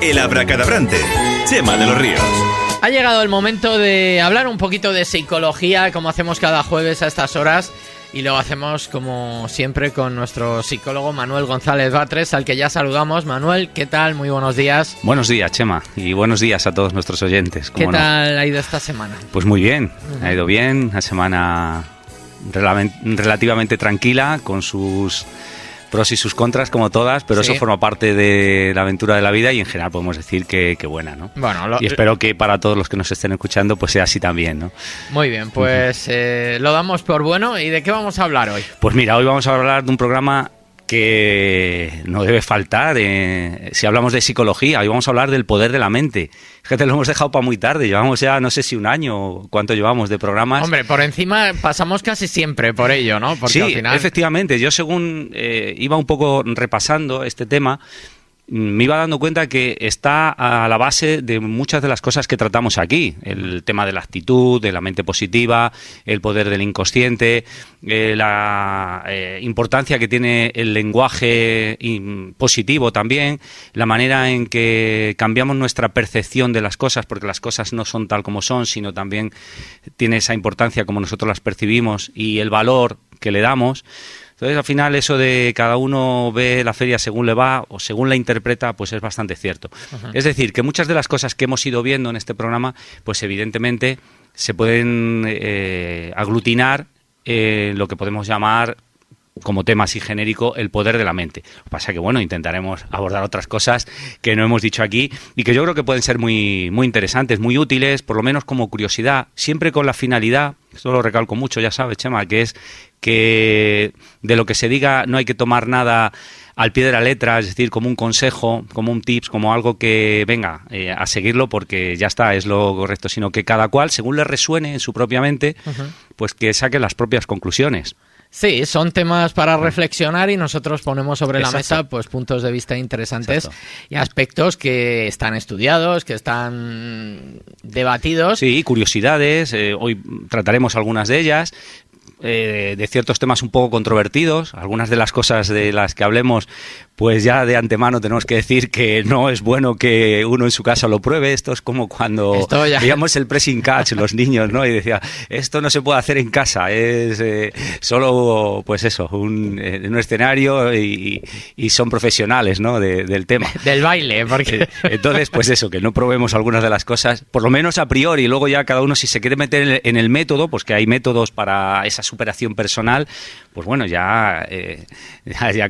El abracadabrante, Chema de los Ríos. Ha llegado el momento de hablar un poquito de psicología, como hacemos cada jueves a estas horas. Y lo hacemos, como siempre, con nuestro psicólogo Manuel González Batres, al que ya saludamos. Manuel, ¿qué tal? Muy buenos días. Buenos días, Chema, y buenos días a todos nuestros oyentes. ¿Qué tal ha ido esta semana? Pues muy bien, ha ido bien. Una semana relativamente tranquila, con sus pros y sus contras, como todas, pero sí, eso forma parte de la aventura de la vida y en general podemos decir que buena, ¿no? Bueno, y espero que para todos los que nos estén escuchando pues sea así también, ¿no? Muy bien, pues lo damos por bueno. ¿Y de qué vamos a hablar hoy? Pues mira, hoy vamos a hablar de un programa que no debe faltar si hablamos de psicología. Hoy vamos a hablar del poder de la mente. Fíjate, lo hemos dejado para muy tarde. Llevamos ya, no sé si un año o cuánto llevamos de programas. Hombre, por encima pasamos casi siempre por ello, ¿no? Porque sí, al final... efectivamente. Yo según iba un poco repasando este tema, me iba dando cuenta que está a la base de muchas de las cosas que tratamos aquí. El tema de la actitud, de la mente positiva, el poder del inconsciente, la importancia que tiene el lenguaje positivo también, la manera en que cambiamos nuestra percepción de las cosas, porque las cosas no son tal como son, sino también tiene esa importancia como nosotros las percibimos y el valor que le damos. Entonces, al final, eso de cada uno ve la feria según le va o según la interpreta, pues es bastante cierto. Uh-huh. Es decir, que muchas de las cosas que hemos ido viendo en este programa, pues evidentemente se pueden aglutinar en lo que podemos llamar, como tema así genérico, el poder de la mente. Lo que pasa es que, bueno, intentaremos abordar otras cosas que no hemos dicho aquí y que yo creo que pueden ser muy, muy interesantes, muy útiles, por lo menos como curiosidad, siempre con la finalidad, esto lo recalco mucho, ya sabes, Chema, que es que de lo que se diga no hay que tomar nada al pie de la letra, es decir, como un consejo, como un tips, como algo que venga a seguirlo porque ya está, es lo correcto, sino que cada cual, según le resuene en su propia mente, pues que saque las propias conclusiones. Sí, son temas para reflexionar y nosotros ponemos sobre la mesa pues puntos de vista interesantes y aspectos que están estudiados, que están debatidos. Sí, curiosidades, hoy trataremos algunas de ellas. De ciertos temas un poco controvertidos, algunas de las cosas de las que hablemos, pues ya de antemano tenemos que decir que no es bueno que uno en su casa lo pruebe. Esto es como cuando veíamos el pressing catch, los niños, ¿no? Y decía, esto no se puede hacer en casa, es solo, pues eso, en un escenario y son profesionales, ¿no? Del tema. Del baile, porque... Entonces, pues eso, que no probemos algunas de las cosas, por lo menos a priori, y luego ya cada uno si se quiere meter en el método, pues que hay métodos para esa superación personal, pues bueno, ya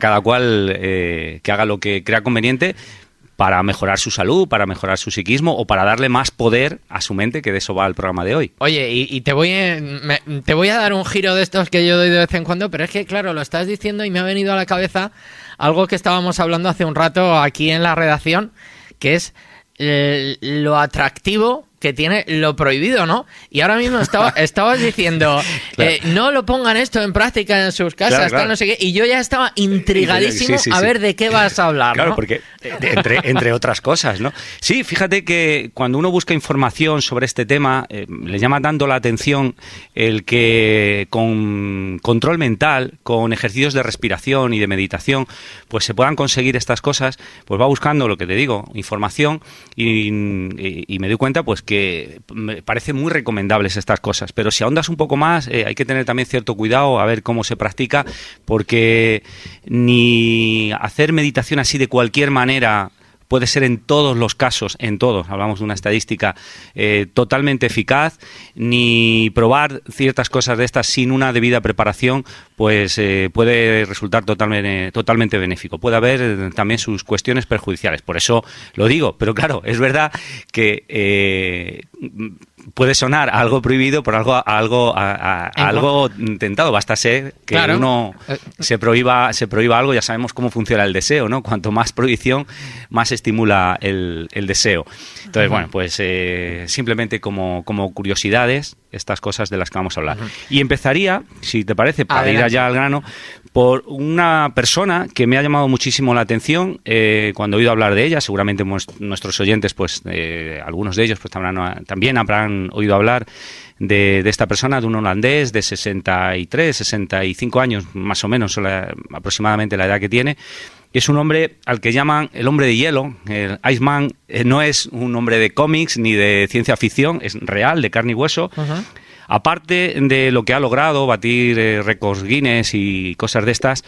cada cual que haga lo que crea conveniente para mejorar su salud, para mejorar su psiquismo o para darle más poder a su mente, que de eso va el programa de hoy. Oye, y te voy a dar un giro de estos que yo doy de vez en cuando, pero es que, claro, lo estás diciendo y me ha venido a la cabeza algo que estábamos hablando hace un rato aquí en la redacción, que es lo atractivo que tiene lo prohibido, ¿no? Y ahora mismo estabas diciendo, claro, no lo pongan esto en práctica en sus casas, claro, no sé qué, y yo ya estaba intrigadísimo a ver de qué vas a hablar, claro, ¿no? Porque entre otras cosas, ¿no? Sí, fíjate que cuando uno busca información sobre este tema, le llama tanto la atención el que con control mental, con ejercicios de respiración y de meditación, pues se puedan conseguir estas cosas, pues va buscando, lo que te digo, información y me doy cuenta, pues que me parece muy recomendables estas cosas, pero si ahondas un poco más hay que tener también cierto cuidado a ver cómo se practica, porque ni hacer meditación así de cualquier manera puede ser en todos los casos, en todos, hablamos de una estadística totalmente eficaz, ni probar ciertas cosas de estas sin una debida preparación, pues puede resultar totalmente benéfico. Puede haber también sus cuestiones perjudiciales, por eso lo digo, pero claro, es verdad que puede sonar algo prohibido por algo tentado. Basta ser que uno se prohíba algo, ya sabemos cómo funciona el deseo, ¿no? Cuanto más prohibición, más estimula el deseo. Entonces, bueno, pues simplemente como curiosidades, estas cosas de las que vamos a hablar. Y empezaría, si te parece, para ir allá al grano, por una persona que me ha llamado muchísimo la atención cuando he oído hablar de ella. Seguramente nuestros oyentes, pues algunos de ellos pues también habrán oído hablar de esta persona, de un holandés de 63, 65 años, más o menos aproximadamente la edad que tiene, Es un hombre al que llaman el hombre de hielo. El Iceman no es un hombre de cómics ni de ciencia ficción, es real, de carne y hueso. Ajá. Aparte de lo que ha logrado, batir récords Guinness y cosas de estas,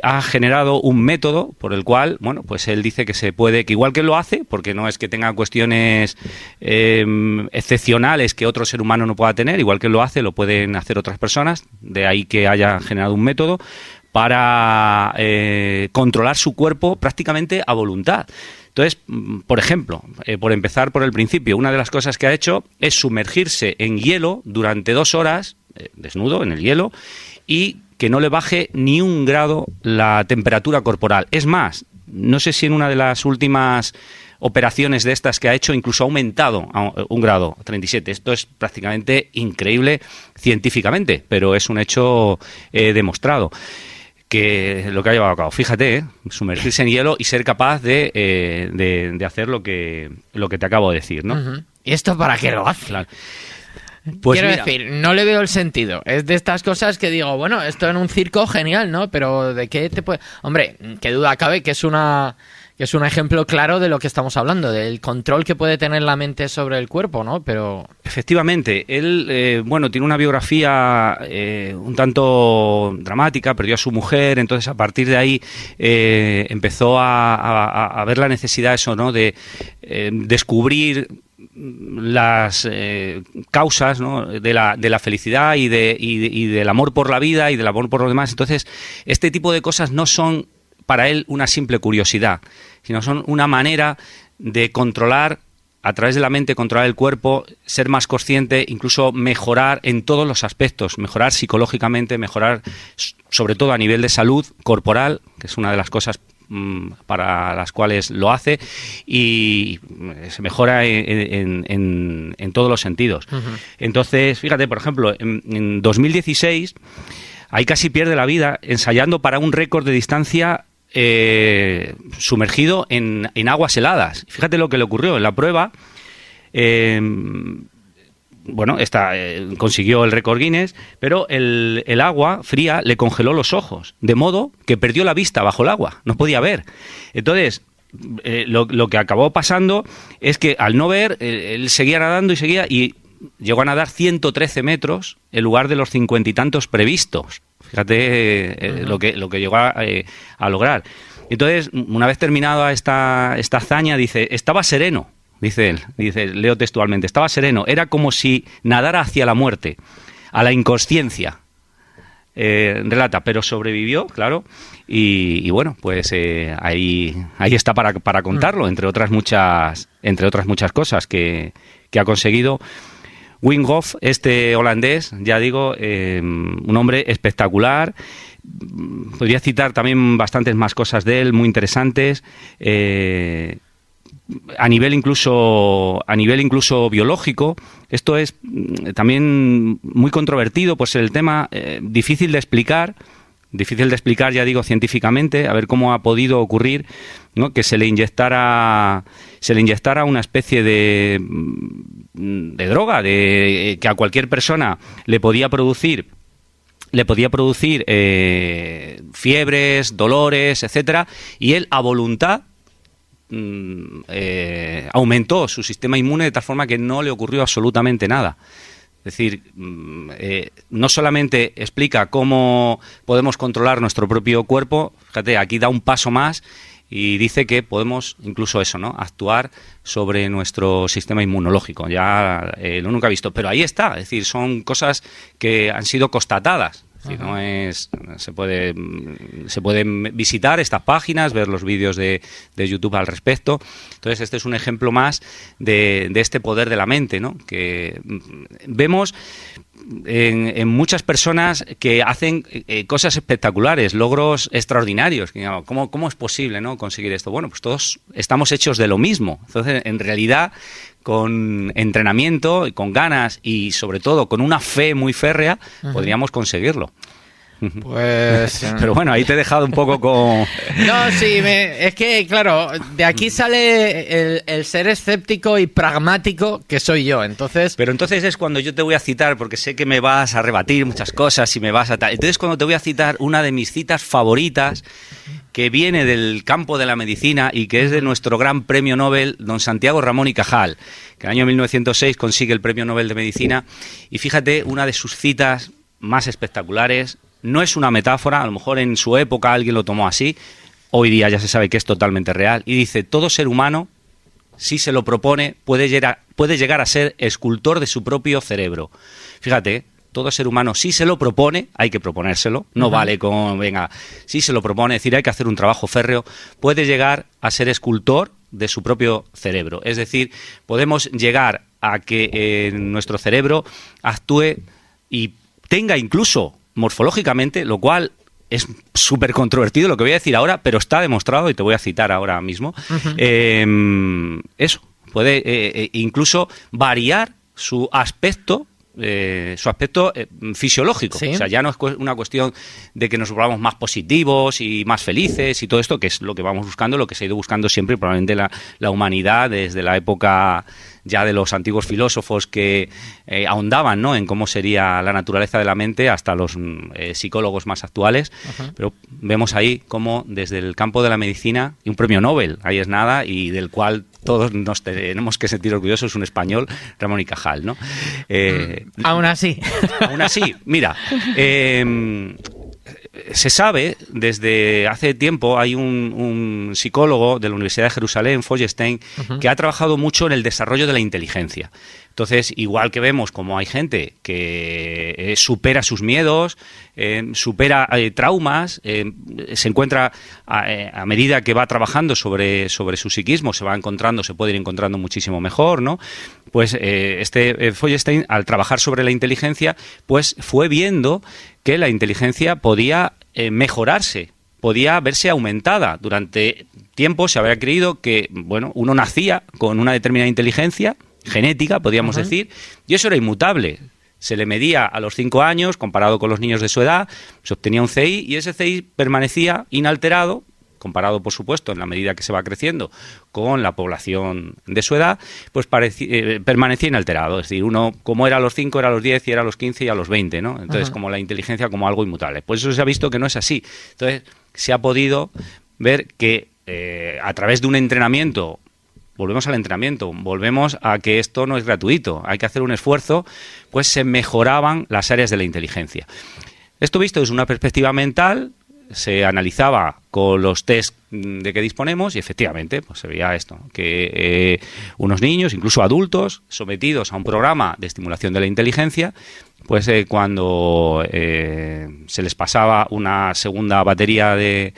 ha generado un método por el cual, bueno, pues él dice que se puede, que igual que lo hace, porque no es que tenga cuestiones excepcionales que otro ser humano no pueda tener, igual que lo hace, lo pueden hacer otras personas, de ahí que haya generado un método para controlar su cuerpo prácticamente a voluntad. Entonces, por ejemplo, por empezar por el principio, una de las cosas que ha hecho es sumergirse en hielo durante 2 horas, desnudo en el hielo, y que no le baje ni 1 grado la temperatura corporal. Es más, no sé si en una de las últimas operaciones de estas que ha hecho incluso ha aumentado a 1 grado, 37. Esto es prácticamente increíble científicamente, pero es un hecho demostrado que lo que ha llevado a cabo. Fíjate, sumergirse en hielo y ser capaz de hacer lo que te acabo de decir, ¿no? Uh-huh. ¿Y esto para qué lo hace? Claro. Pues quiero mira, decir, no le veo el sentido. Es de estas cosas que digo, bueno, esto en un circo genial, ¿no? Pero ¿de qué te puede...? Hombre, qué duda cabe que es un ejemplo claro de lo que estamos hablando, del control que puede tener la mente sobre el cuerpo, ¿no? Pero... Efectivamente, él, bueno, tiene una biografía un tanto dramática, perdió a su mujer, entonces a partir de ahí empezó a ver la necesidad, eso, ¿no?, de descubrir las causas, ¿no?, de la felicidad y del amor por la vida y del amor por los demás. Entonces, este tipo de cosas no son para él una simple curiosidad, sino son una manera de controlar, a través de la mente, controlar el cuerpo, ser más consciente, incluso mejorar en todos los aspectos, mejorar psicológicamente, mejorar sobre todo a nivel de salud corporal, que es una de las cosas para las cuales lo hace, y se mejora en todos los sentidos. Uh-huh. Entonces, fíjate, por ejemplo, en 2016, ahí casi pierde la vida ensayando para un récord de distancia sumergido en aguas heladas. Fíjate lo que le ocurrió en la prueba. Bueno, consiguió el récord Guinness, pero el agua fría le congeló los ojos, de modo que perdió la vista bajo el agua, no podía ver. Entonces, lo que acabó pasando es que al no ver, él seguía nadando y llegó a nadar 113 metros en lugar de los 50 y tantos previstos. Fíjate lo que llegó a lograr. Entonces, una vez terminada esta hazaña, dice, estaba sereno. Dice él, leo textualmente, estaba sereno, era como si nadara hacia la muerte, a la inconsciencia, relata, pero sobrevivió, claro, y bueno, pues ahí está para contarlo, entre otras muchas cosas que ha conseguido. Wim Hof, este holandés, ya digo, un hombre espectacular. Podría citar también bastantes más cosas de él, muy interesantes, a nivel incluso biológico. Esto es también muy controvertido, pues el tema difícil de explicar, ya digo, científicamente, a ver cómo ha podido ocurrir, ¿no?, que se le inyectara una especie de droga que a cualquier persona le podía producir fiebres, dolores, etcétera, y él a voluntad aumentó su sistema inmune de tal forma que no le ocurrió absolutamente nada. Es decir, no solamente explica cómo podemos controlar nuestro propio cuerpo, fíjate, aquí da un paso más y dice que podemos incluso eso, ¿no?, actuar sobre nuestro sistema inmunológico. Ya lo nunca he visto, pero ahí está. Es decir, son cosas que han sido constatadas. Es decir, no es, se pueden visitar estas páginas, ver los vídeos de YouTube al respecto. Entonces, este es un ejemplo más de este poder de la mente, ¿no?, que vemos en muchas personas que hacen cosas espectaculares, logros extraordinarios. ¿Cómo es posible, ¿no?, conseguir esto? Bueno, pues todos estamos hechos de lo mismo. Entonces, en realidad, con entrenamiento y con ganas y sobre todo con una fe muy férrea, podríamos conseguirlo. Pues... Pero bueno, ahí te he dejado un poco con... No, sí, es que, claro, de aquí sale el ser escéptico y pragmático que soy yo, entonces... Pero entonces es cuando yo te voy a citar, porque sé que me vas a rebatir muchas cosas y me vas a... Entonces cuando te voy a citar una de mis citas favoritas, que viene del campo de la medicina y que es de nuestro gran premio Nobel, don Santiago Ramón y Cajal, que en el año 1906 consigue el premio Nobel de Medicina, y fíjate, una de sus citas más espectaculares, no es una metáfora, a lo mejor en su época alguien lo tomó así, hoy día ya se sabe que es totalmente real, y dice, todo ser humano, si se lo propone, puede llegar a ser escultor de su propio cerebro. Fíjate, todo ser humano, si se lo propone, hay que proponérselo, no vale con, venga, si se lo propone, es decir, hay que hacer un trabajo férreo, puede llegar a ser escultor de su propio cerebro. Es decir, podemos llegar a que nuestro cerebro actúe y tenga incluso morfológicamente, lo cual es súper controvertido lo que voy a decir ahora, pero está demostrado, y te voy a citar ahora mismo, eso, puede incluso variar su aspecto fisiológico. ¿Sí? O sea, ya no es una cuestión de que nos volvamos más positivos y más felices y todo esto, que es lo que vamos buscando, lo que se ha ido buscando siempre, probablemente la humanidad desde la época ya de los antiguos filósofos que ahondaban, ¿no?, en cómo sería la naturaleza de la mente, hasta los psicólogos más actuales. Pero vemos ahí cómo desde el campo de la medicina, y un premio Nobel, ahí es nada, y del cual todos nos tenemos que sentir orgullosos, un español, Ramón y Cajal, ¿no? Aún así. Aún así, mira, se sabe, desde hace tiempo, hay un psicólogo de la Universidad de Jerusalén, Feuerstein, que ha trabajado mucho en el desarrollo de la inteligencia. Entonces, igual que vemos como hay gente que supera sus miedos, supera traumas, se encuentra a medida que va trabajando sobre su psiquismo, se puede ir encontrando muchísimo mejor, ¿no? Pues Feuerstein, al trabajar sobre la inteligencia, pues fue viendo que la inteligencia podía mejorarse, podía verse aumentada. Durante tiempo se había creído que, bueno, uno nacía con una determinada inteligencia genética, podríamos decir, y eso era inmutable. Se le medía a los 5 años, comparado con los niños de su edad, se obtenía un CI, y ese CI permanecía inalterado, comparado, por supuesto, en la medida que se va creciendo con la población de su edad, pues permanecía inalterado. Es decir, uno, como era a los 5, era a los 10, y era a los 15 y a los 20, ¿no? Entonces, como la inteligencia como algo inmutable. Pues eso se ha visto que no es así. Entonces, se ha podido ver que a través de un entrenamiento, volvemos al entrenamiento, volvemos a que esto no es gratuito, hay que hacer un esfuerzo, pues se mejoraban las áreas de la inteligencia. Esto visto desde una perspectiva mental, se analizaba con los test de que disponemos y efectivamente pues se veía esto, que unos niños, incluso adultos, sometidos a un programa de estimulación de la inteligencia, pues cuando se les pasaba una segunda batería de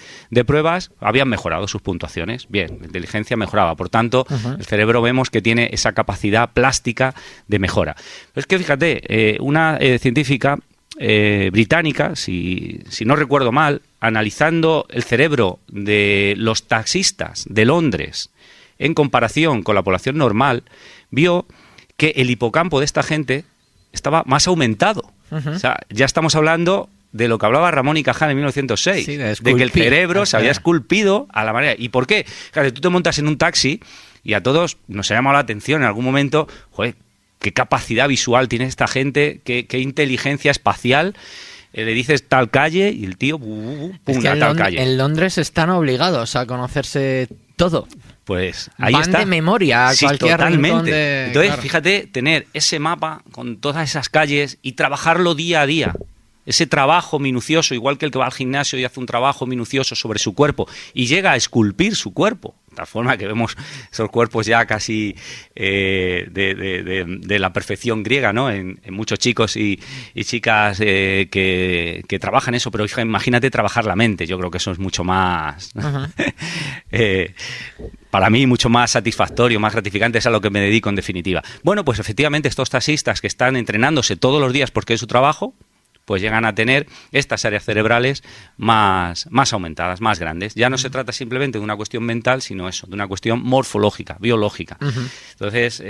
pruebas, habían mejorado sus puntuaciones. Bien, la inteligencia mejoraba. Por tanto, el cerebro vemos que tiene esa capacidad plástica de mejora. Pero es que fíjate, una científica británica, si no recuerdo mal, analizando el cerebro de los taxistas de Londres en comparación con la población normal, vio que el hipocampo de esta gente estaba más aumentado. O sea, ya estamos hablando de lo que hablaba Ramón y Cajal en 1906, sí, de que el cerebro se había esculpido a la manera. ¿Y por qué? Fíjate, tú te montas en un taxi y a todos nos ha llamado la atención en algún momento, joder, qué capacidad visual tiene esta gente, qué inteligencia espacial. Le dices tal calle y el tío, pum, a tal calle. En Londres están obligados a conocerse todo. Pues ahí van está. De memoria a cualquier rincón de... Entonces, claro, fíjate, tener ese mapa con todas esas calles y trabajarlo día a día. Ese trabajo minucioso, igual que el que va al gimnasio y hace un trabajo minucioso sobre su cuerpo y llega a esculpir su cuerpo. De tal forma que vemos esos cuerpos ya casi de la perfección griega, ¿no? En muchos chicos y chicas que trabajan eso, pero imagínate trabajar la mente. Yo creo que eso es mucho más, para mí, mucho más satisfactorio, más gratificante, es a lo que me dedico en definitiva. Bueno, pues efectivamente estos taxistas que están entrenándose todos los días porque es su trabajo, pues llegan a tener estas áreas cerebrales más aumentadas, más grandes. Ya no se trata simplemente de una cuestión mental, sino eso, de una cuestión morfológica, biológica. Entonces,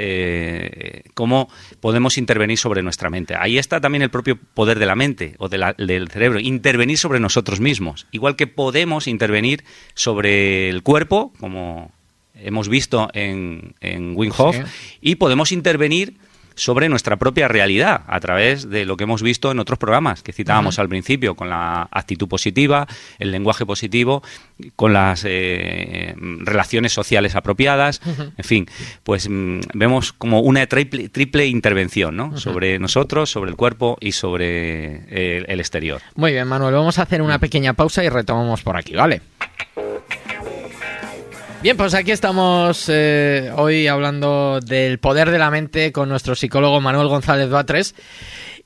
¿cómo podemos intervenir sobre nuestra mente? Ahí está también el propio poder de la mente o del cerebro, intervenir sobre nosotros mismos. Igual que podemos intervenir sobre el cuerpo, como hemos visto en Wim Hof, y podemos intervenir sobre nuestra propia realidad a través de lo que hemos visto en otros programas que citábamos al principio, con la actitud positiva, el lenguaje positivo, con las relaciones sociales apropiadas, en fin, pues vemos como una triple intervención, ¿no? Sobre nosotros, sobre el cuerpo y sobre el exterior. Muy bien, Manuel, vamos a hacer una pequeña pausa y retomamos por aquí, ¿vale? Bien, pues aquí estamos hoy hablando del poder de la mente con nuestro psicólogo Manuel González Batres.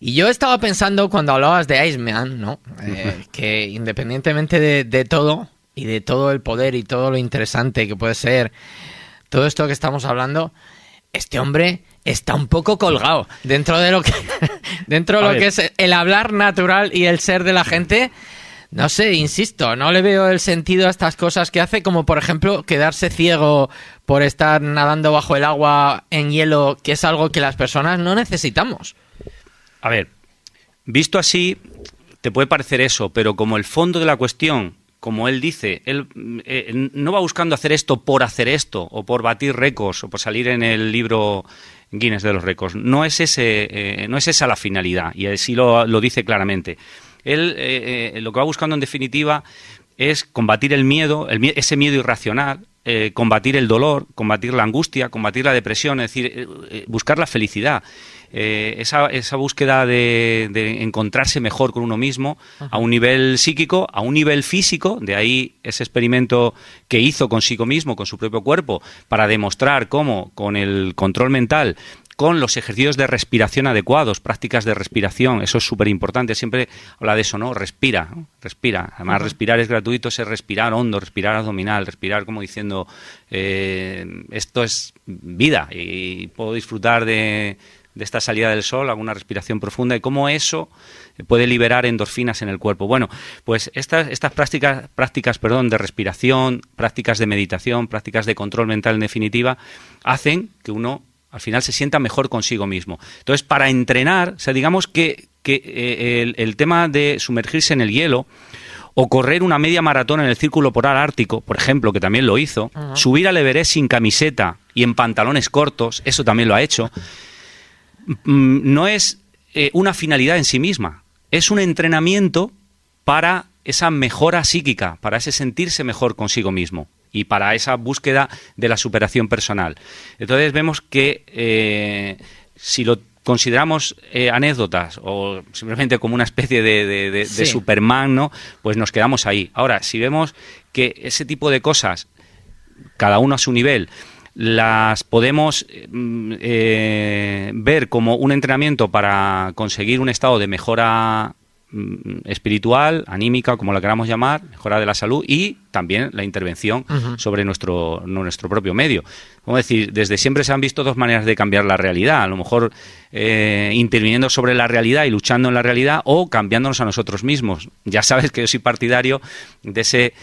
Y yo estaba pensando cuando hablabas de Iceman, ¿no? Que independientemente de todo y de todo el poder y todo lo interesante que puede ser todo esto que estamos hablando, este hombre está un poco colgado dentro de lo que que es el hablar natural y el ser de la gente. No sé, insisto, no le veo el sentido a estas cosas que hace, como por ejemplo quedarse ciego por estar nadando bajo el agua en hielo, que es algo que las personas no necesitamos. A ver, visto así, te puede parecer eso, pero como el fondo de la cuestión, como él dice, él no va buscando hacer esto o por batir récords o por salir en el libro Guinness de los récords. No es esa la finalidad, y así lo dice claramente. Él lo que va buscando en definitiva es combatir el miedo, ese miedo irracional, combatir el dolor, combatir la angustia, combatir la depresión, es decir, buscar la felicidad. Esa búsqueda de encontrarse mejor con uno mismo a un nivel psíquico, a un nivel físico, de ahí ese experimento que hizo consigo mismo, con su propio cuerpo, para demostrar cómo con el control mental, con los ejercicios de respiración adecuados, prácticas de respiración, eso es súper importante, siempre habla de eso, ¿no? Respira, ¿no? Respira. Además, respirar es gratuito, es respirar hondo, respirar abdominal, respirar como diciendo, esto es vida y puedo disfrutar de esta salida del sol, hago una respiración profunda y cómo eso puede liberar endorfinas en el cuerpo. Bueno, pues estas prácticas de respiración, prácticas de meditación, prácticas de control mental en definitiva, hacen que uno al final se sienta mejor consigo mismo. Entonces, para entrenar, o sea, digamos que el tema de sumergirse en el hielo o correr una media maratón en el Círculo Polar Ártico, por ejemplo, que también lo hizo, subir al Everest sin camiseta y en pantalones cortos, eso también lo ha hecho, no es una finalidad en sí misma, es un entrenamiento para esa mejora psíquica, para ese sentirse mejor consigo mismo y para esa búsqueda de la superación personal. Entonces vemos que si lo consideramos anécdotas o simplemente como una especie de Superman, ¿no? Pues nos quedamos ahí. Ahora, si vemos que ese tipo de cosas, cada uno a su nivel, las podemos ver como un entrenamiento para conseguir un estado de mejora espiritual, anímica, como la queramos llamar, mejora de la salud y también la intervención sobre nuestro propio medio. Como decir, desde siempre se han visto dos maneras de cambiar la realidad, a lo mejor interviniendo sobre la realidad y luchando en la realidad o cambiándonos a nosotros mismos. Ya sabes que yo soy partidario de ese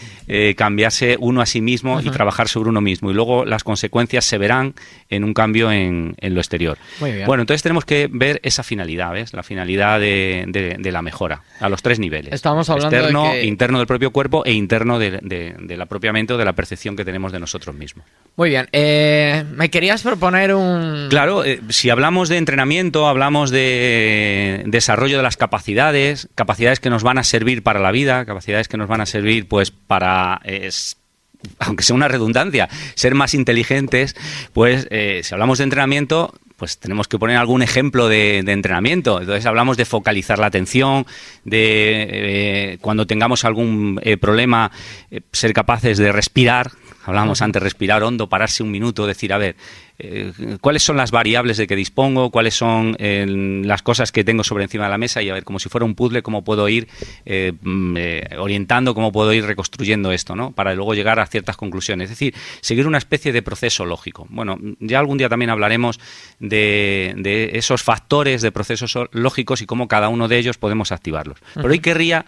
cambiarse uno a sí mismo y trabajar sobre uno mismo y luego las consecuencias se verán en un cambio en lo exterior. Muy bien. Bueno, entonces tenemos que ver esa finalidad, ¿ves? La finalidad de la mejora a los tres niveles. Estamos hablando externo, de que... interno del propio cuerpo e interno de la propia mente o de la percepción que tenemos de nosotros mismos. Muy bien. ¿Me querías proponer un...? Claro, si hablamos de entrenamiento, hablamos de desarrollo de las capacidades que nos van a servir para la vida, capacidades que nos van a servir pues para... aunque sea una redundancia, ser más inteligentes, pues si hablamos de entrenamiento, pues tenemos que poner algún ejemplo de entrenamiento. Entonces hablamos de focalizar la atención, de cuando tengamos algún problema, ser capaces de respirar Hablábamos antes, respirar hondo, pararse un minuto, decir, a ver, ¿cuáles son las variables de que dispongo? ¿Cuáles son las cosas que tengo sobre encima de la mesa? Y a ver, como si fuera un puzzle, cómo puedo ir orientando, cómo puedo ir reconstruyendo esto, ¿no? Para luego llegar a ciertas conclusiones. Es decir, seguir una especie de proceso lógico. Bueno, ya algún día también hablaremos de esos factores de procesos lógicos y cómo cada uno de ellos podemos activarlos. Pero hoy querría...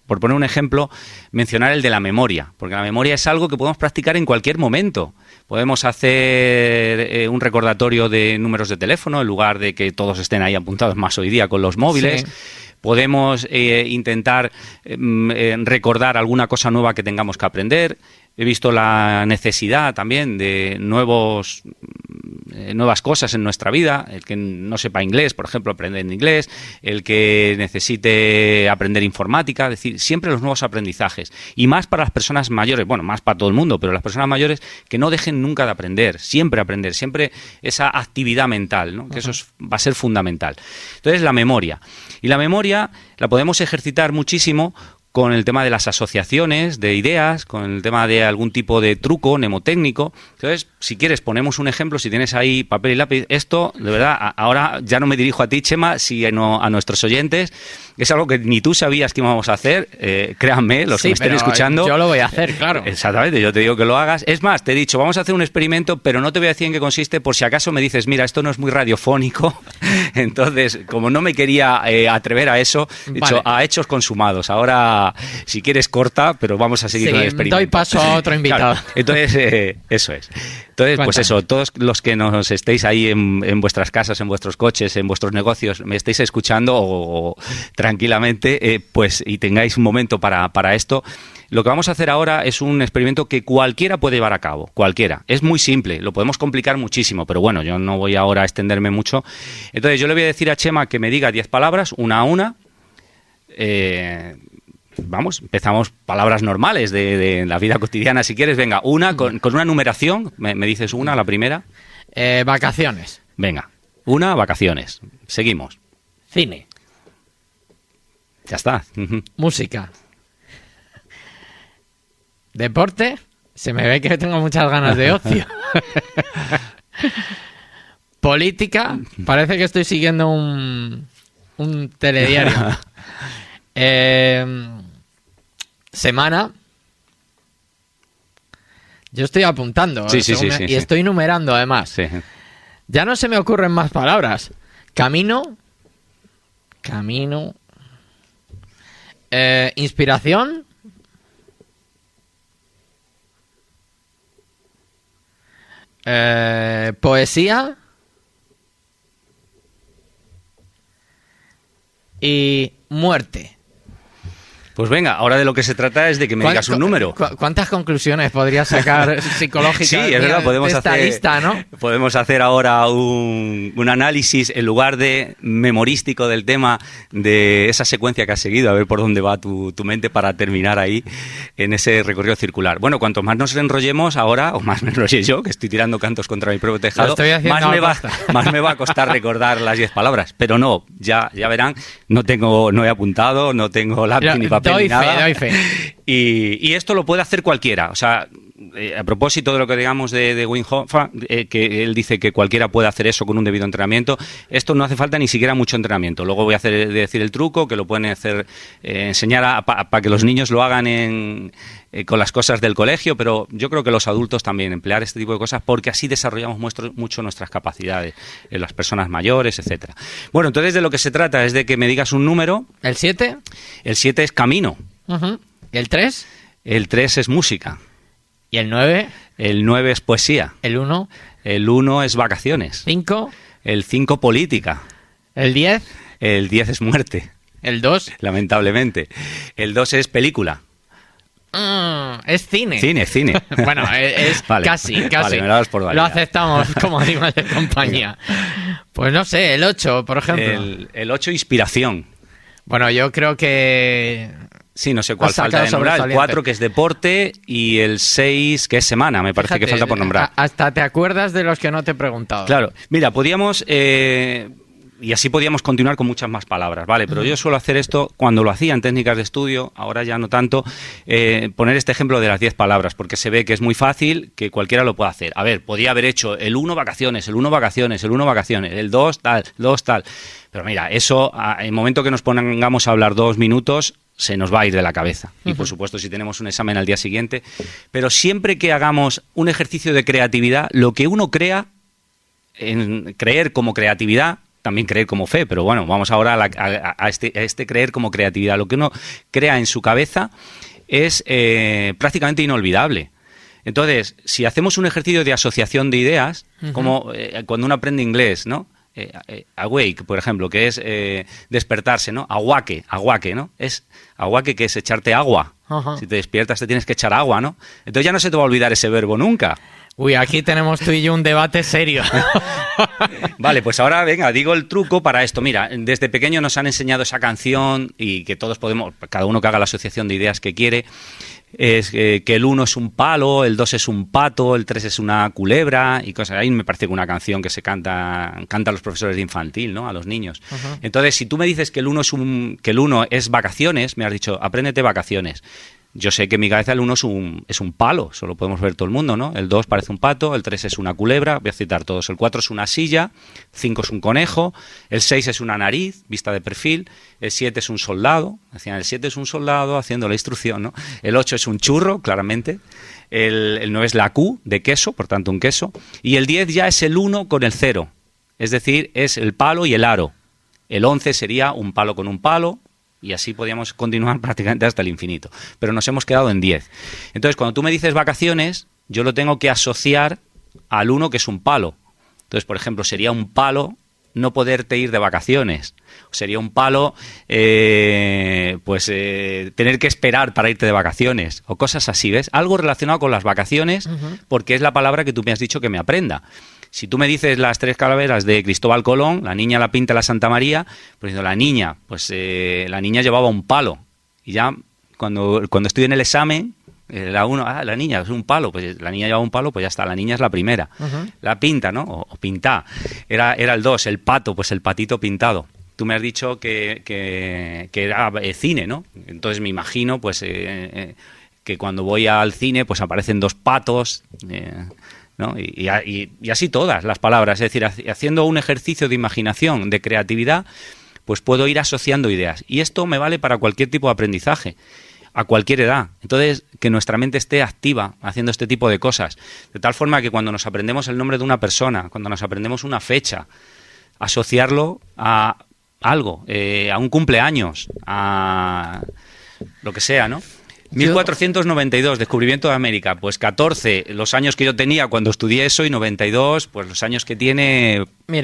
por poner un ejemplo, mencionar el de la memoria, porque la memoria es algo que podemos practicar en cualquier momento. Podemos hacer un recordatorio de números de teléfono en lugar de que todos estén ahí apuntados, más hoy día con los móviles. Sí. Podemos intentar recordar alguna cosa nueva que tengamos que aprender. He visto la necesidad también de nuevas cosas en nuestra vida. El que no sepa inglés, por ejemplo, aprender inglés. El que necesite aprender informática. Es decir, siempre los nuevos aprendizajes. Y más para las personas mayores. Bueno, más para todo el mundo, pero las personas mayores que no dejen nunca de aprender. Siempre esa actividad mental, ¿no? Que eso va a ser fundamental. Entonces, la memoria. Y la memoria la podemos ejercitar muchísimo con el tema de las asociaciones de ideas, con el tema de algún tipo de truco mnemotécnico. Entonces, si quieres, ponemos un ejemplo, si tienes ahí papel y lápiz. Esto, de verdad, ahora ya no me dirijo a ti, Chema, sino a nuestros oyentes. Es algo que ni tú sabías que íbamos a hacer, créanme, los que me estén escuchando. Yo lo voy a hacer, claro. Exactamente, yo te digo que lo hagas. Es más, te he dicho, vamos a hacer un experimento, pero no te voy a decir en qué consiste, por si acaso me dices, mira, esto no es muy radiofónico. Entonces, como no me quería atrever a eso, he dicho, a hechos consumados. Ahora, si quieres, corta, pero vamos a seguir con el experimento. Doy paso a otro invitado. Claro. Entonces, eso es. Entonces, pues eso, todos los que nos estéis ahí en vuestras casas, en vuestros coches, en vuestros negocios, me estéis escuchando o tranquilamente, pues y tengáis un momento para esto, lo que vamos a hacer ahora es un experimento que cualquiera puede llevar a cabo, cualquiera. Es muy simple, lo podemos complicar muchísimo, pero bueno, yo no voy ahora a extenderme mucho. Entonces, yo le voy a decir a Chema que me diga 10 palabras, una a una. Vamos, empezamos palabras normales de la vida cotidiana, si quieres. Venga, una con una numeración. Me dices una, la primera. Vacaciones. Venga, una, vacaciones. Seguimos. Cine. Ya está. Música. Deporte. Se me ve que tengo muchas ganas de ocio. Política. Parece que estoy siguiendo un telediario. Semana. Yo estoy apuntando. Sí, y estoy numerando además. Sí. Ya no se me ocurren más palabras. Camino. Inspiración. Poesía. Y muerte. Pues venga, ahora de lo que se trata es de que me digas un número. ¿Cuántas conclusiones podrías sacar psicológicas? Sí, es verdad, podemos hacer ahora un análisis en lugar de memorístico del tema, de esa secuencia que has seguido, a ver por dónde va tu mente para terminar ahí en ese recorrido circular. Bueno, cuanto más nos enrollemos ahora, o más me enrolle yo, que estoy tirando cantos contra mi propio tejado, más me va a costar recordar las 10 palabras. Pero no, ya verán, no he apuntado, no tengo lápiz ni papel. Doy fe. Y esto lo puede hacer cualquiera. O sea, a propósito de lo que digamos de Wim Hof, que él dice que cualquiera puede hacer eso con un debido entrenamiento, esto no hace falta ni siquiera mucho entrenamiento. Luego voy a decir el truco, que lo pueden hacer, enseñar para que los niños lo hagan con las cosas del colegio, pero yo creo que los adultos también emplear este tipo de cosas, porque así desarrollamos mucho nuestras capacidades, las personas mayores, etcétera. Bueno, entonces de lo que se trata es de que me digas un número. ¿El 7? El 7 es camino. Uh-huh. ¿Y el 3? El 3 es música. ¿Y el 9? El 9 es poesía. ¿El 1? El 1 es vacaciones. ¿5? El 5 política. ¿El 10? El 10 es muerte. ¿El 2? Lamentablemente. El 2 es película. Es cine. Cine. Bueno, es vale, casi. Vale, me lo das por válida. Lo aceptamos como animal de compañía. Pues no sé, el 8, por ejemplo. El 8, inspiración. Bueno, yo creo que... Sí, no sé cuál falta de nombrar. El 4, que es deporte, y el 6, que es semana, me parece. Fíjate, que falta por nombrar. Hasta te acuerdas de los que no te he preguntado. Claro. Mira, podíamos... Y así podíamos continuar con muchas más palabras, ¿vale? Pero yo suelo hacer esto cuando lo hacía en técnicas de estudio, ahora ya no tanto, poner este ejemplo de las 10 palabras, porque se ve que es muy fácil, que cualquiera lo puede hacer. A ver, podía haber hecho el 1 vacaciones, el 1 vacaciones, el 1 vacaciones, el 2 tal, 2 tal. Pero mira, eso, en el momento que nos pongamos a hablar 2 minutos, se nos va a ir de la cabeza. Y por supuesto, si tenemos un examen al día siguiente. Pero siempre que hagamos un ejercicio de creatividad, lo que uno crea, en creer como creatividad, también creer como fe, pero bueno, vamos ahora a este creer como creatividad. Lo que uno crea en su cabeza es prácticamente inolvidable. Entonces, si hacemos un ejercicio de asociación de ideas, como cuando uno aprende inglés, ¿no? Awake, por ejemplo, que es despertarse, ¿no? Aguaque, ¿no? Es aguaque, que es echarte agua. Si te despiertas te tienes que echar agua, ¿no? Entonces ya no se te va a olvidar ese verbo nunca. Uy, aquí tenemos tú y yo un debate serio. Vale, pues ahora venga, digo el truco para esto. Mira, desde pequeño nos han enseñado esa canción y que todos podemos, cada uno que haga la asociación de ideas que quiere, es que el 1 es un palo, el 2 es un pato, el 3 es una culebra y cosas. Ahí me parece que una canción que se cantan los profesores de infantil, ¿no? A los niños. Entonces, si tú me dices que el 1 es vacaciones, me has dicho, apréndete vacaciones. Yo sé que en mi cabeza el 1 es un palo, eso lo podemos ver todo el mundo, ¿no? El 2 parece un pato, el 3 es una culebra, voy a citar todos. El 4 es una silla, 5 es un conejo, el 6 es una nariz, vista de perfil, el 7 es un soldado, decían el 7 es un soldado haciendo la instrucción, ¿no? El 8 es un churro, claramente, el 9 es la Q, de queso, por tanto un queso, y el 10 ya es el 1 con el 0, es decir, es el palo y el aro. El 11 sería un palo con un palo, y así podíamos continuar prácticamente hasta el infinito. Pero nos hemos quedado en 10. Entonces, cuando tú me dices vacaciones, yo lo tengo que asociar al 1, que es un palo. Entonces, por ejemplo, sería un palo no poderte ir de vacaciones. Sería un palo tener que esperar para irte de vacaciones. O cosas así, ¿ves? Algo relacionado con las vacaciones, porque es la palabra que tú me has dicho que me aprenda. Si tú me dices las 3 calaveras de Cristóbal Colón, la niña, la pinta, la Santa María, pues la niña llevaba un palo. Y ya cuando estoy en el examen, la niña es un palo, pues la niña llevaba un palo, pues ya está, la niña es la primera. La pinta, ¿no? O pintá, era el 2, el pato, pues el patito pintado. Tú me has dicho que era cine, ¿no? Entonces me imagino, pues, que cuando voy al cine, pues aparecen 2 patos, ¿no? Y así todas las palabras, es decir, haciendo un ejercicio de imaginación, de creatividad, pues puedo ir asociando ideas. Y esto me vale para cualquier tipo de aprendizaje, a cualquier edad. Entonces, que nuestra mente esté activa haciendo este tipo de cosas, de tal forma que cuando nos aprendemos el nombre de una persona, cuando nos aprendemos una fecha, asociarlo a algo, a un cumpleaños, a lo que sea, ¿no? 1492, descubrimiento de América, pues 14, los años que yo tenía cuando estudié eso, y 92, pues los años que tiene mi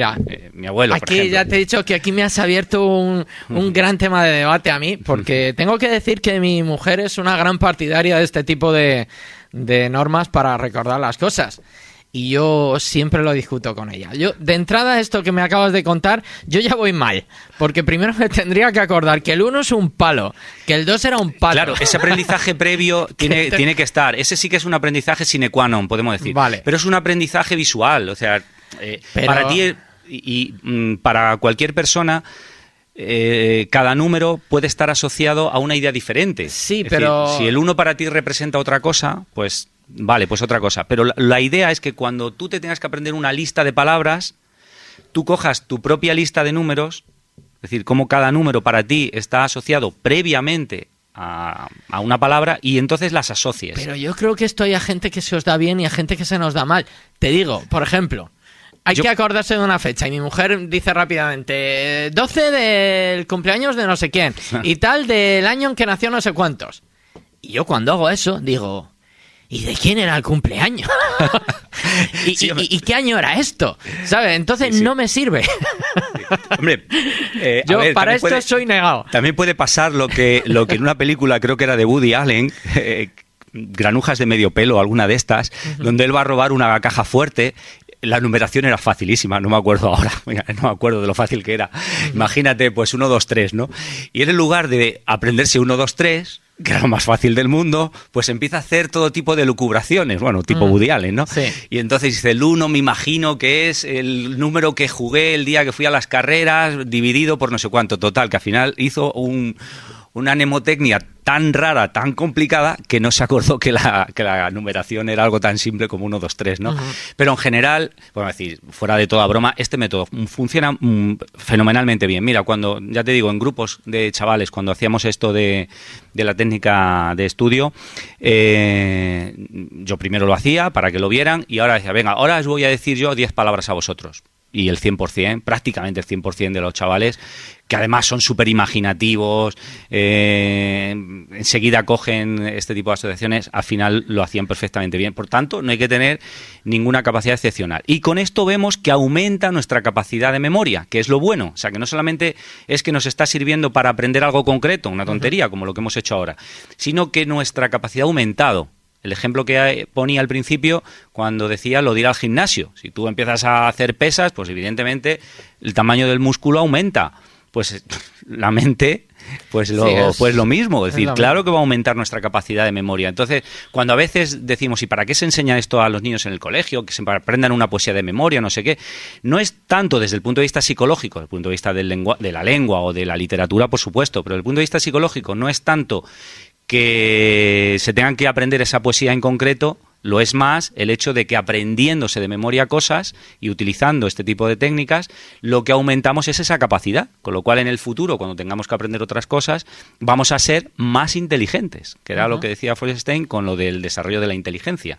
abuelo, por ejemplo. Aquí ya te he dicho que aquí me has abierto un gran tema de debate a mí, porque tengo que decir que mi mujer es una gran partidaria de este tipo de normas para recordar las cosas. Y yo siempre lo discuto con ella. Yo, de entrada, esto que me acabas de contar, yo ya voy mal. Porque primero me tendría que acordar que el 1 es un palo, que el 2 era un pato. Claro, ese aprendizaje previo tiene que estar. Ese sí que es un aprendizaje sine qua non, podemos decir. Vale. Pero es un aprendizaje visual. O sea, para ti y para cualquier persona, cada número puede estar asociado a una idea diferente. Sí, es pero decir, si el 1 para ti representa otra cosa, pues vale, pues otra cosa. Pero la idea es que cuando tú te tengas que aprender una lista de palabras, tú cojas tu propia lista de números, es decir, cómo cada número para ti está asociado previamente a una palabra, y entonces las asocies. Pero yo creo que esto hay a gente que se os da bien y a gente que se nos da mal. Te digo, por ejemplo, hay que acordarse de una fecha y mi mujer dice rápidamente 12 del cumpleaños de no sé quién y tal del año en que nació no sé cuántos. Y yo cuando hago eso digo, ¿y de quién era el cumpleaños? ¿Y qué año era esto? ¿Sabes? Entonces no me sirve. Hombre, yo para esto soy negado. También puede pasar lo que en una película, creo que era de Woody Allen, Granujas de medio pelo, alguna de estas, donde él va a robar una caja fuerte. La numeración era facilísima, no me acuerdo ahora, no me acuerdo de lo fácil que era. Imagínate, pues 1, 2, 3, ¿no? Y él, en lugar de aprenderse 1, 2, 3, que era lo más fácil del mundo, pues empieza a hacer todo tipo de lucubraciones, bueno, tipo Woody Allen, ¿no? Sí. Y entonces dice, el 1 me imagino que es el número que jugué el día que fui a las carreras, dividido por no sé cuánto. Total, que al final hizo una mnemotecnia tan rara, tan complicada, que no se acordó que la numeración era algo tan simple como 1, 2, 3, ¿no? Uh-huh. Pero en general, bueno, decir, fuera de toda broma, este método funciona fenomenalmente bien. Mira, cuando, ya te digo, en grupos de chavales, cuando hacíamos esto de la técnica de estudio, yo primero lo hacía para que lo vieran y ahora decía, venga, ahora os voy a decir yo 10 palabras a vosotros. Y el 100%, prácticamente el 100% de los chavales, que además son súper imaginativos, enseguida cogen este tipo de asociaciones, al final lo hacían perfectamente bien. Por tanto, no hay que tener ninguna capacidad excepcional. Y con esto vemos que aumenta nuestra capacidad de memoria, que es lo bueno. O sea, que no solamente es que nos está sirviendo para aprender algo concreto, una tontería, como lo que hemos hecho ahora, sino que nuestra capacidad ha aumentado. El ejemplo que ponía al principio cuando decía lo de ir al gimnasio. Si tú empiezas a hacer pesas, pues evidentemente el tamaño del músculo aumenta. Pues la mente, pues lo mismo. Es decir, claro que va a aumentar nuestra capacidad de memoria. Entonces, cuando a veces decimos, ¿y para qué se enseña esto a los niños en el colegio? Que se aprendan una poesía de memoria, no sé qué. No es tanto desde el punto de vista psicológico, desde el punto de vista de la lengua o de la literatura, por supuesto, pero desde el punto de vista psicológico no es tanto que se tengan que aprender esa poesía en concreto, lo es más el hecho de que aprendiéndose de memoria cosas y utilizando este tipo de técnicas, lo que aumentamos es esa capacidad, con lo cual en el futuro, cuando tengamos que aprender otras cosas, vamos a ser más inteligentes, que era lo que decía Feuerstein con lo del desarrollo de la inteligencia.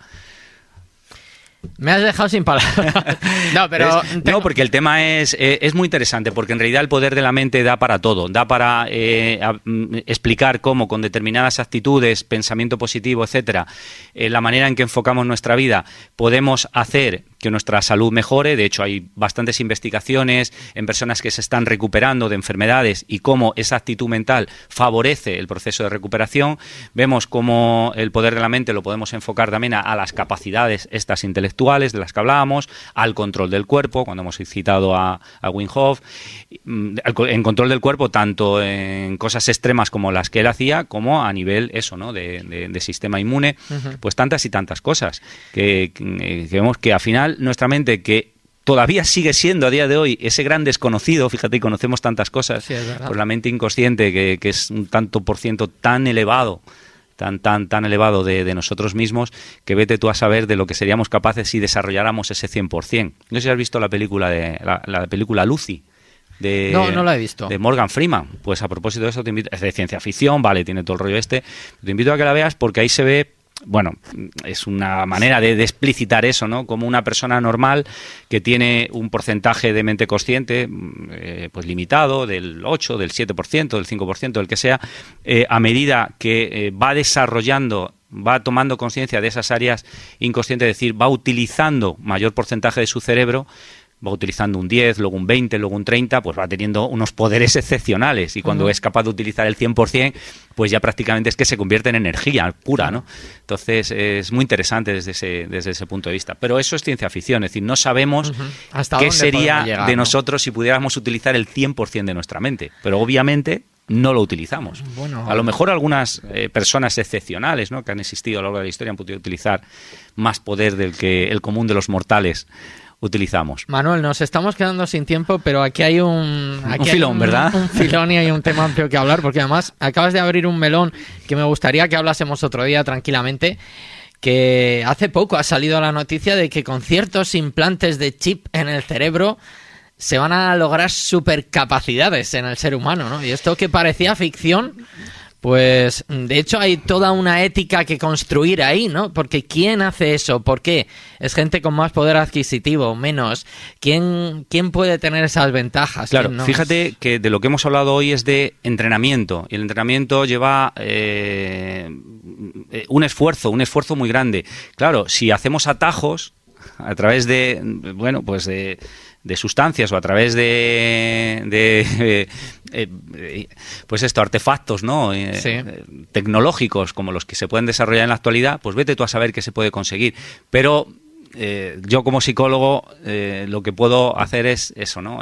Me has dejado sin palabras. No, pero no, porque el tema es muy interesante, porque en realidad el poder de la mente da para todo, da para explicar cómo con determinadas actitudes, pensamiento positivo, etcétera, la manera en que enfocamos nuestra vida, podemos hacer que nuestra salud mejore. De hecho, hay bastantes investigaciones en personas que se están recuperando de enfermedades y cómo esa actitud mental favorece el proceso de recuperación. Vemos cómo el poder de la mente lo podemos enfocar también a las capacidades estas intelectuales de las que hablábamos, al control del cuerpo, cuando hemos citado a Wim Hof, en control del cuerpo tanto en cosas extremas como las que él hacía, como a nivel eso, ¿no? de sistema inmune, pues tantas y tantas cosas que vemos que al final nuestra mente, que todavía sigue siendo a día de hoy ese gran desconocido, fíjate, conocemos tantas cosas, sí, por la mente inconsciente, que es un tanto por ciento tan elevado, tan elevado de nosotros mismos, que vete tú a saber de lo que seríamos capaces si desarrolláramos ese 100%. No sé si has visto la película la película Lucy. No la he visto. De Morgan Freeman. Pues a propósito de eso, te invito, es de ciencia ficción, vale, tiene todo el rollo te invito a que la veas porque ahí se ve. Bueno, es una manera de explicitar eso, ¿no? Como una persona normal que tiene un porcentaje de mente consciente pues limitado, del 8, del 7%, del 5%, del que sea, a medida que va desarrollando, va tomando conciencia de esas áreas inconscientes, es decir, va utilizando mayor porcentaje de su cerebro, va utilizando un 10, luego un 20, luego un 30, pues va teniendo unos poderes excepcionales y cuando es capaz de utilizar el 100%, pues ya prácticamente es que se convierte en energía pura, ¿no? Entonces es muy interesante desde ese punto de vista. Pero eso es ciencia ficción, es decir, no sabemos qué sería llegar, de nosotros si pudiéramos utilizar el 100% de nuestra mente, pero obviamente no lo utilizamos. Bueno, a lo mejor algunas personas excepcionales, ¿no?, que han existido a lo largo de la historia han podido utilizar más poder del que el común de los mortales utilizamos. Manuel, nos estamos quedando sin tiempo, pero aquí hay un filón, ¿verdad? Un filón y hay un tema amplio que hablar, porque además acabas de abrir un melón que me gustaría que hablásemos otro día tranquilamente, que hace poco ha salido la noticia de que con ciertos implantes de chip en el cerebro se van a lograr supercapacidades en el ser humano, ¿no? Y esto que parecía ficción, pues de hecho hay toda una ética que construir ahí, ¿no? Porque ¿quién hace eso? ¿Por qué? ¿Es gente con más poder adquisitivo? ¿Menos? ¿Quién puede tener esas ventajas? Claro, no? Fíjate que de lo que hemos hablado hoy es de entrenamiento. Y el entrenamiento lleva un esfuerzo muy grande. Claro, si hacemos atajos a través de, bueno, pues de sustancias o a través pues esto, artefactos, ¿no? Tecnológicos como los que se pueden desarrollar en la actualidad, pues vete tú a saber qué se puede conseguir. Pero yo como psicólogo lo que puedo hacer es eso, ¿no?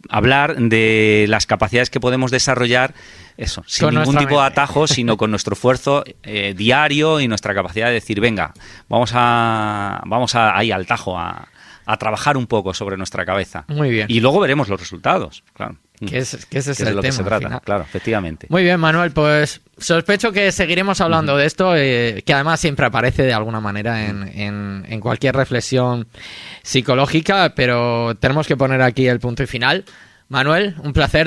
hablar de las capacidades que podemos desarrollar, eso, sin Con ningún nuestra tipo de mente. atajo, sino con nuestro esfuerzo diario y nuestra capacidad de decir, venga, vamos ahí al tajo a trabajar un poco sobre nuestra cabeza. Muy bien. Y luego veremos los resultados, claro. Que ese es Que el de lo tema. que se al trata, final. claro, efectivamente. Muy bien, Manuel, pues sospecho que seguiremos hablando de esto, que además siempre aparece de alguna manera en cualquier reflexión psicológica, pero tenemos que poner aquí el punto y final. Manuel, un placer.